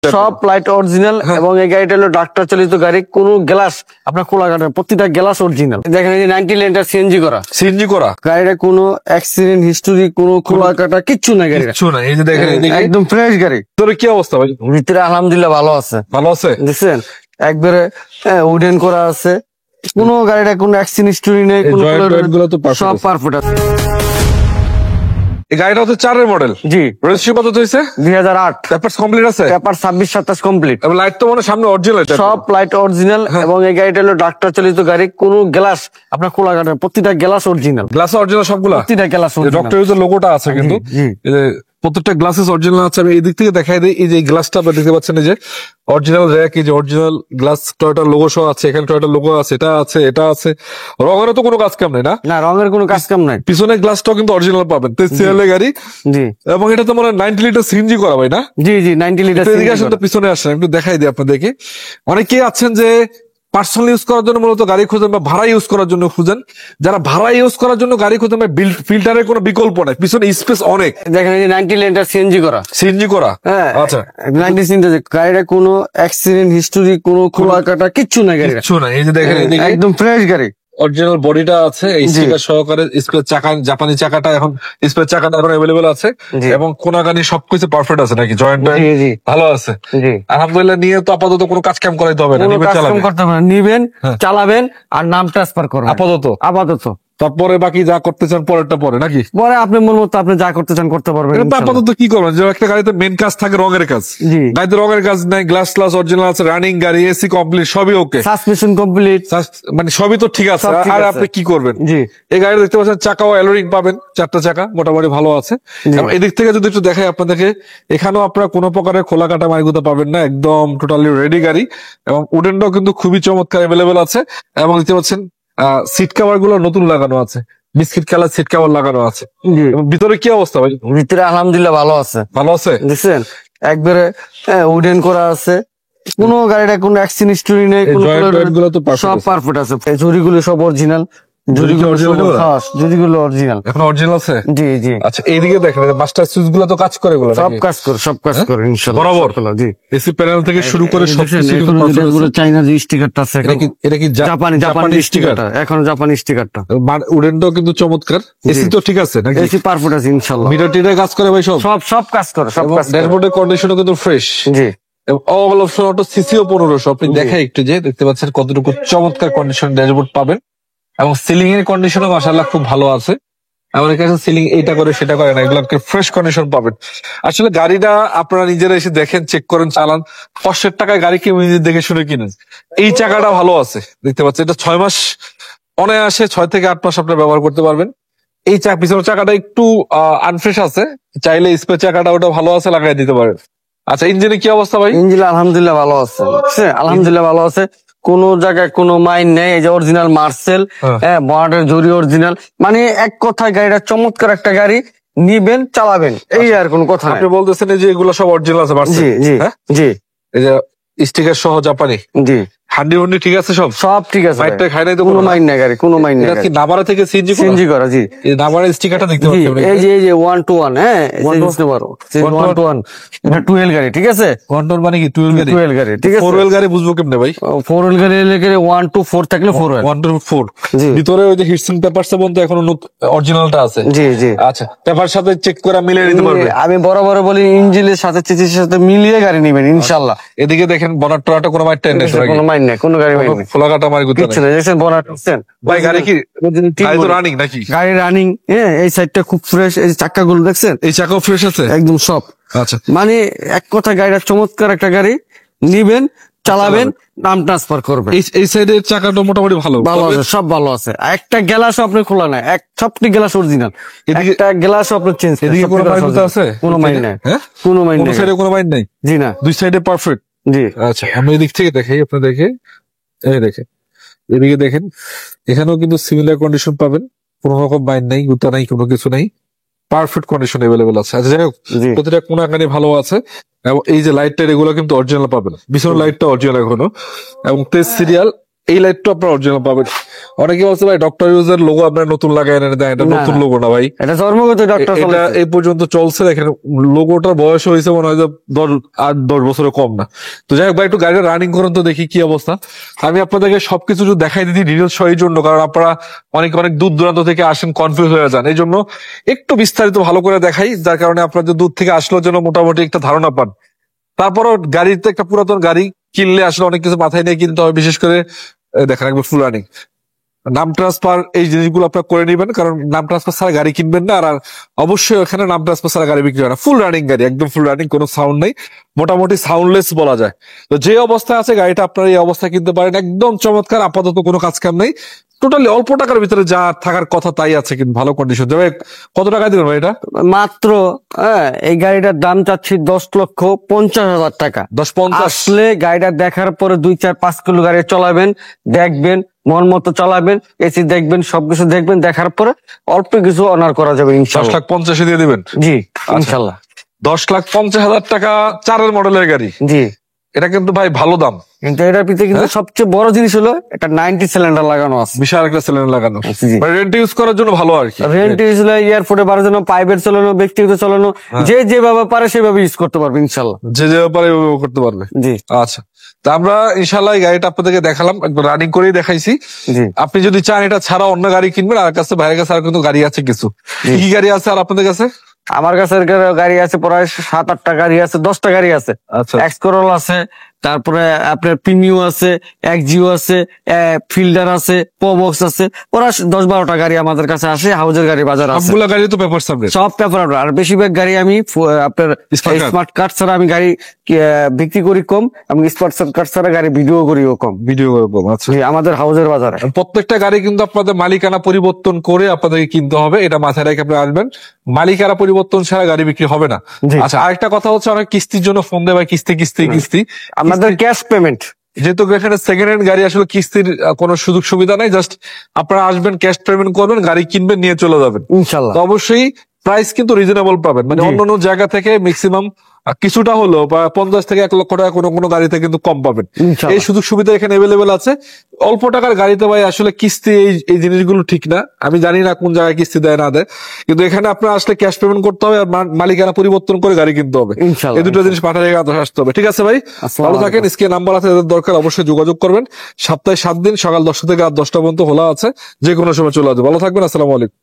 সব light original এবং এই গাড়িটা হলো ডাক্তার চালিত গাড়ি, কোনো গ্লাস আপনার খোলা কাটা, প্রতিটা গ্লাস অরিজিনাল। দেখেন এই যে 90 লিটার সিএনজি করা গাড়িটা, কোনো অ্যাক্সিডেন্ট হিস্টোরি, কোনো খোলা কাটা কিচ্ছু নাই গাড়িটা, কিছু না। এই যে দেখেন একদম ফ্রেশ গাড়ি। তোর কি অবস্থা ভাই? ভিতরে আলহামদুলিল্লাহ ভালো আছে, ভালো আছে দেখছেন একবারে উডেন করা আছে, কোনো গাড়িটা কোনো অ্যাক্সিডেন্ট হিস্টোরি নেই, কোনো গুলো তো সব পারফেক্ট আছে। এই গাড়িটা হচ্ছে 4 মডেল। জি, রেজিস্ট্রি কত হয়েছে? 2008। পেপারস কমপ্লিট আছে? Paper 26-27 complete. এবং লাইট তো মানে সামনে অরিজিনাল, সব লাইট অরিজিনাল এবং এই গাড়িটা হলো ডাক্তার চালিত গাড়ি, কোনো গ্লাস আপনার খোলা কাটা, প্রতিটা গ্লাস অরিজিনাল, গ্লাস অরিজিনাল সবগুলা, প্রতিটা গ্লাস ডক্টর ইউজের লোগোটা আছে কিন্তু এই যে প্রত্যেকটা গ্লাসেস অরিজিনাল আছে। আমি এই দিক থেকে দেখাই দিই। এই যে গ্লাসটা আপনারা দেখতে পাচ্ছেন, এই যে অরিজিনাল র্যাক, এই যে অরিজিনাল গ্লাস, টয়োটার লোগো সহ আছে, এখানে টয়োটার লোগো আছে, এটা আছে। রঙের তো কোনো কাজ কাম নাই না? না, রঙের কোনো কাজ কাম নাই। পিছনে গ্লাসটাও কিন্তু অরিজিনাল পাবেন, সিএলএ গাড়ি। জি, এবং এটা তো মনে হয় 90 লিটার সিএনজি করা ভাই না? জি জি 90 লিটার। এদিকে আসেন তো, পিছনে আসেন, একটু দেখাই দিই আপনাদেরকে। অনেকেই আছেন যে পার্সোনাল ইউজ করার জন্য মূলত গাড়ি খুঁজেন বা ভাড়া ইউজ করার জন্য খুঁজেন। যারা ভাড়া ইউজ করার জন্য গাড়ি খুঁজেন, ফিল্টারের কোনো বিকল্প নাই, পিছনে স্পেস অনেক। দেখেন এই যে 90 লিটার সিএনজি করা। হ্যাঁ, আচ্ছা 90 সিএনজি গাড়িটা, কোনো অ্যাক্সিডেন্ট হিস্টোরি, কোনো খোলা কাটা কিচ্ছু নাই গাড়িটা, কিছু না। এই যে দেখেন একদম ফ্রেশ গাড়ি। অরিজিনাল বডিটা আছে, এই স্টিকার সহকারে। স্পেস চাকা, জাপানি চাকাটা এখন, স্পেস চাকাটা এখন অ্যাভেলেবল আছে এবং কোনাগানি সবকিছু পারফেক্ট আছে নাকি? জয়েন্ট ভালো আছে আলহামদুলিল্লাহ। নিয়ে তো আপাতত কোনো কাজ কাম করাইতে হবে না, নিবেন চালাবেন আর নাম ট্রান্সফার করবেন আপাতত। তারপরে বাকি যা করতে চান পরেরটা পরে নাকি? পরে আপনি মন মতো আপনি যা করতে চান করতে পারবেন। আপাতত কি করবেন? যে একটা গাড়িতে মেন কাজ থাকে রঙের কাজ, গাড়িতে রঙের কাজ নাই, গ্লাস অরিজিনাল আছে, রানিং গাড়ি, এসি কমপ্লিট, সবই ওকে, সাসপেনশন কমপ্লিট, মানে সবই তো ঠিক আছে। আর আপনি কি করবেন? এই গাড়ি দেখতে পাচ্ছেন চাকাও অ্যালোরিং পাবেন, 4টা চাকা মোটামুটি ভালো আছে। এদিক থেকে যদি একটু দেখাই আপনাদেরকে, এখানেও আপনারা কোনো প্রকারের খোলা কাটা মাইগুতে পাবেন না, একদম টোটালি রেডি গাড়ি। এবং উডেনটাও কিন্তু খুবই চমৎকার অ্যাভেলেবেল আছে। এবং দেখতে পাচ্ছেন সিট কভার গুলো নতুন লাগানো আছে, বিস্কিট কালার সিট কভার লাগানো আছে। ভিতরে কি অবস্থা ভাই? ভিতরে আলহামদুলিল্লাহ ভালো আছে, দেখছেন একবারে উডেন করা আছে, কোনো গাড়িটা কোনো অ্যাক্সিডেন্ট হিস্টোরি নেই, সব পারফেক্ট আছে। জরিগুলো সব অরিজিনাল, জরিগুলো অরিজিনাল, এখন অরিজিনাল আছে। জি জি। আচ্ছা এইদিকে দেখেন, মাস্টার সুইচ গুলো তো কাজ করে, সব কাজ করে ইনশাআল্লাহ বরাবর। জি, এসি প্যানেল থেকে শুরু করে সবকিছু। চাইনা যে স্টিকারটা আছে, এটা কি জাপানি স্টিকারটা, এখন জাপানি স্টিকারটা। উডেনটাও কিন্তু চমৎকার। এসি তো ঠিক আছে নাকি? এসি পারফেক্ট আছে ইনশাআল্লাহ। মিটার টিটার কাজ করে ভাই, সব কাজ করে, সব কাজ। ড্যাশবোর্ডের কন্ডিশনও কিন্তু ফ্রেশ। জি, অল অপশন অটো, সিসিও 1500। আপনি দেখাই একটু, যে দেখতে পাচ্ছেন কতটুকু চমৎকার কন্ডিশন ড্যাশবোর্ড পাবেন। এবং সিলিং এর কন্ডিশনও মাশাআল্লাহ খুব ভালো আছে। আমার কাছে সিলিং এইটা করে সেটা করে না, এগুলো ফ্রেশ কন্ডিশন পাবেন। আসলে গাড়িটা আপনারা নিজেরা এসে দেখেন, চেক করেন, চালান। 500 টাকায় গাড়ি কেউ নিজে দেখে শুনে কিনেন। এই চাকাটা ভালো আছে, দেখতে পাচ্ছেন এটা 6 মাস অনায়াসে, 6 থেকে 8 মাস আপনারা ব্যবহার করতে পারবেন। এই পিছনের চাকাটা একটু আনফ্রেশ আছে, চাইলে স্পেয়ার চাকাটা ওটা ভালো আছে, লাগাই দিতে পারেন। আচ্ছা ইঞ্জিনে কি অবস্থা ভাই? ইঞ্জিন আলহামদুলিল্লাহ ভালো আছে, আলহামদুলিল্লাহ ভালো আছে, কোন জায়গায় কোনো মাইন নেই। এই যে অরিজিনাল মার্সেল, বনেটের জরি অরিজিনাল, মানে এক কথায় গাড়িটা চমৎকার একটা গাড়ি, নিবেন চালাবেন, এই আর কোনো কথা। আপনি বলতেছেন যে এগুলো সব অরিজিনাল আছে? জি জি জি। এই যে স্টিকার সহ জাপানি, জি, হান্ডি ঠিক আছে, সব ঠিক আছে। মাইনটা খাই নাই তো? কোনো মাইন নাই গাড়ি, কোনো মাইন নাই। এটা কি নাভারা থেকে সিএনজি করা? জি, এই নাভারার স্টিকারটা দেখতে পাচ্ছেন, এই যে 121, হ্যাঁ বুঝতে পারো 121, এটা 2L গাড়ি, ঠিক আছে। 121 মানে কি 2L গাড়ি? ঠিক আছে। 4L গাড়ি বুঝবো কেমনে ভাই? 4L গাড়ি লেগে 1 to 4 থাকলে 4L, 1 to 4। ভিতরে ওই যে হিটসিং পেপারস বলতে এখনো অরিজিনালটা আছে। জি জি। আচ্ছা, পেপার সাথে চেক করে মিলিয়ে নিতে পারবে। আমি বরাবর বলি ইঞ্জিনের সাথে চেসিসের সাথে মিলিয়ে গাড়ি নেবেন ইনশাআল্লাহ। এদিকে দেখেন বনাট টরাটা কোনো মাইট নাই, কোনো মাইন নাই, কোনো গাড়ি মাইন নাই, খোলা কাটা মারি গুতে কিছু নাই। দেখছেন বনাট, দেখছেন ভাই গাড়ি কি গাড়ি তো রানিং নাকি? গাড়ি রানিং, এই সাইডটা খুব ফ্রেশ, এই চাকাগুলো দেখছেন, এই চাকাও ফ্রেশ আছে একদম সব। আচ্ছা, মানে এক কথা গাড়িটা চমৎকার একটা গাড়ি, নিবেন চালাবেন, নাম ট্রান্সফার করবেন। এই সাইডের চাকাটা মোটামুটি ভালো আছে, সব ভালো আছে। একটা গ্লাসও আপনি খোলা নাই, সবটি গ্লাস অরিজিনাল, একটা গ্লাসও আপনি চেঞ্জ। এদিকে কোনো মাইন আছে? কোনো মাইন নাই, কোনো মাইন নাই, সাইডে কোনো মাইন নাই। জি না, দুই সাইডে পারফেক্ট। জি। আচ্ছা, আমি এদিক থেকে দেখাই আপনাদেরকে, এই দেখেন, এদিকে দেখেন, এখানেও কিন্তু সিমিলার কন্ডিশন পাবেন, কোনো রকম মাইন নাই, গুতা নাই, কোনো কিছু নাই, পারফেক্ট কন্ডিশন অ্যাভেলেবল আছে। আচ্ছা যাই হোক, প্রতিটা কোনাকানি ভালো আছে। এবং এই যে লাইটটা, এগুলো কিন্তু অরিজিনাল পাবেন, পিছনের লাইটটা অরিজিনাল এখনো, এবং তেজ সিরিয়াল এই লাইটটা আপনার অরিজিনাল পাবেন। অনেকে বলছে ভাই ডক্টর ইউজের লোগো আপনার নতুন লাগায় এনে দেন, এটা না, নতুন না। লোগো না ভাই, এটা জন্মগত ডক্টর এটা এই পর্যন্ত চলছে। দেখেন লোগোটার বয়স হয়েছে মনে হয় যে 8-10 বছরের কম না। তো যাই হোক ভাই, একটু গাড়িটা রানিং করুন তো দেখি কি অবস্থা। আমি আপনাদেরকে সবকিছু যদি দেখাই দিচ্ছি ডিটেলস সহ, এই জন্য কারণ আপনারা অনেক অনেক দূর দূরান্ত থেকে আসেন, কনফিউজ হয়ে যান, এই জন্য একটু বিস্তারিত ভালো করে দেখাই, যার কারণে আপনার যে দূর থেকে আসলেও যেন মোটামুটি একটা ধারণা পান। তারপরও গাড়িতে একটা পুরাতন গাড়ি কিনলে আসলে অনেক কিছু মাথায় নিয়ে কিনতে হবে, বিশেষ করে দেখেন একবার ফুল রানিং, নাম ট্রান্সফার এই জিনিসগুলো আপনার করে নেবেন, কারণ নাম ট্রান্সফার ছাড়া গাড়ি কিনবেন না। আর অবশ্যই ওখানে নাম ট্রান্সফার ছাড়া গাড়ি বিক্রি হয় না। ফুল রানিং গাড়ি, একদম ফুল রানিং, কোনো সাউন্ড নেই, মোটামুটি সাউন্ডলেস বলা যায়। তো যে অবস্থায় আছে গাড়িটা আপনারা এই অবস্থায় কিনতে পারেন, একদম চমৎকার, আপাতত কোনো কাজ কাম নেই, টোটালি অল্প টাকার ভিতরে যা থাকার কথা তাই আছে, কিন্তু ভালো কন্ডিশন। তবে কত টাকা দিবেন ভাই এটা? মাত্র এই গাড়িটার দাম চাচ্ছি 10,50,000 টাকা। 10-50? আসলে গাড়িটা দেখার পরে 2-4-5 কিলো গাড়ি চলাবেন, দেখবেন, মন মতো চালাবেন, এসি দেখবেন, সবকিছু দেখবেন, দেখার পরে অল্প কিছু অনার করা যাবে ইনশাল্লাহ। 10,50,000 দিয়ে দিবেন? জি ইনশাল্লাহ। 10,50,000 টাকা 4-এর মডেলের গাড়ি, জি। এটা কিন্তু ভাই ভালো দাম। কিন্তু এটার ভিতরে কিন্তু সবচেয়ে বড় জিনিস হলো এটা 90 সিলিন্ডার লাগানো আছে। বিশাল একটা সিলিন্ডার লাগানো, জি। রেন্ট ইউজ করার জন্য ভালো আর কি। রেন্ট ইউজ, এয়ারপোর্টে বাড়ার জন্য, প্রাইভেট চালানো, ব্যক্তিগত চালানো, যে যেভাবে পারে সেভাবে ইউজ করতে পারবে ইনশাল্লাহ। যে যে ব্যাপারে করতে পারবে। জি। আচ্ছা, তা আমরা ইনশাল্লাহ এই গাড়িটা আপনাদেরকে দেখালাম, একবার রানিং করেই দেখাইছি। জি। আপনি যদি চান এটা ছাড়া অন্য গাড়ি কিনবেন, আর কাছে ভাইয়ের কাছে আর কিন্তু গাড়ি আছে কিছু। কি গাড়ি আছে আর আপনাদের কাছে? আমার কাছে গাড়ি আছে প্রায় 7-8টা গাড়ি আছে, 10টা গাড়ি আছে। আচ্ছা, এক্সকরল আছে, তারপরে আপনার প্রিমিও আছে, এক্সজিও আছে, ফিল্ডার আছে, প্রবক্স আছে, ওরা 10-12টা গাড়ি আমাদের কাছে আসে। হাউজের গাড়ি বাজার আছে, সবগুলা গাড়ি তো পেপার সাবজেক্ট, সব পেপার। আর বেশিরভাগ গাড়ি আমি আপনার Smart card। স্মার্ট কার্ড ছাড়া আমি গাড়ি বিক্রি করি কম, এবং স্মার্ট কার্ড ছাড়া গাড়ি ভিডিও করিও কম। ভিডিও করবো। আচ্ছা, জি, আমাদের হাউজের বাজারে প্রত্যেকটা গাড়ি কিন্তু আপনাদের মালিকানা পরিবর্তন করে আপনাদেরকে কিনতে হবে, এটা মাথায় রেখে আপনি আসবেন। মালিকানা পরিবর্তন ছাড়া গাড়ি বিক্রি হবে না। জি। আচ্ছা, আরেকটা কথা হচ্ছে অনেক কিস্তির জন্য ফোন দেয় ভাই, কিস্তি। আমাদের ক্যাশ পেমেন্ট, যেহেতু এখানে সেকেন্ড হ্যান্ড গাড়ি, আসলে কিস্তির কোনো সুযোগ সুবিধা নাই, জাস্ট আপনারা আসবেন, ক্যাশ পেমেন্ট করবেন, গাড়ি কিনবেন, নিয়ে চলে যাবেন ইনশাল্লাহ। তো অবশ্যই প্রাইস কিন্তু রিজনেবল পাবেন, মানে জি। অন্যান্য জায়গা থেকে ম্যাক্সিমাম কিছুটা হলো বা 50 থেকে 1 লক্ষ টাকা কোনো গাড়িতে কিন্তু কম পাবেন। ইনশাল্লাহ। এই সুযোগ সুবিধা এখানে অ্যাভেলেবেল আছে। অল্প টাকার গাড়িতে ভাই আসলে কিস্তি এই জিনিসগুলো ঠিক না, আমি জানি না কোন জায়গায় কিস্তি দেয় না দেয়, কিন্তু এখানে আপনার আসলে ক্যাশ পেমেন্ট করতে হবে, আর মালিকানা পরিবর্তন করে গাড়ি কিনতে হবে। ইনশাল্লাহ। এই দুটো জিনিস মাথায় রেখে আসতে হবে। ঠিক আছে ভাই, আসসালামু ভালো আলাইকুম। থাকেন। স্ক্রিনে নাম্বার আছে, যাদের দরকার অবশ্যই যোগাযোগ করবেন। সপ্তাহে 7 দিন সকাল 10টা থেকে রাত 10টা পর্যন্ত খোলা আছে, যে কোনো সময় চলে আসবে। ভালো থাকবেন, আসসালামু আলাইকুম।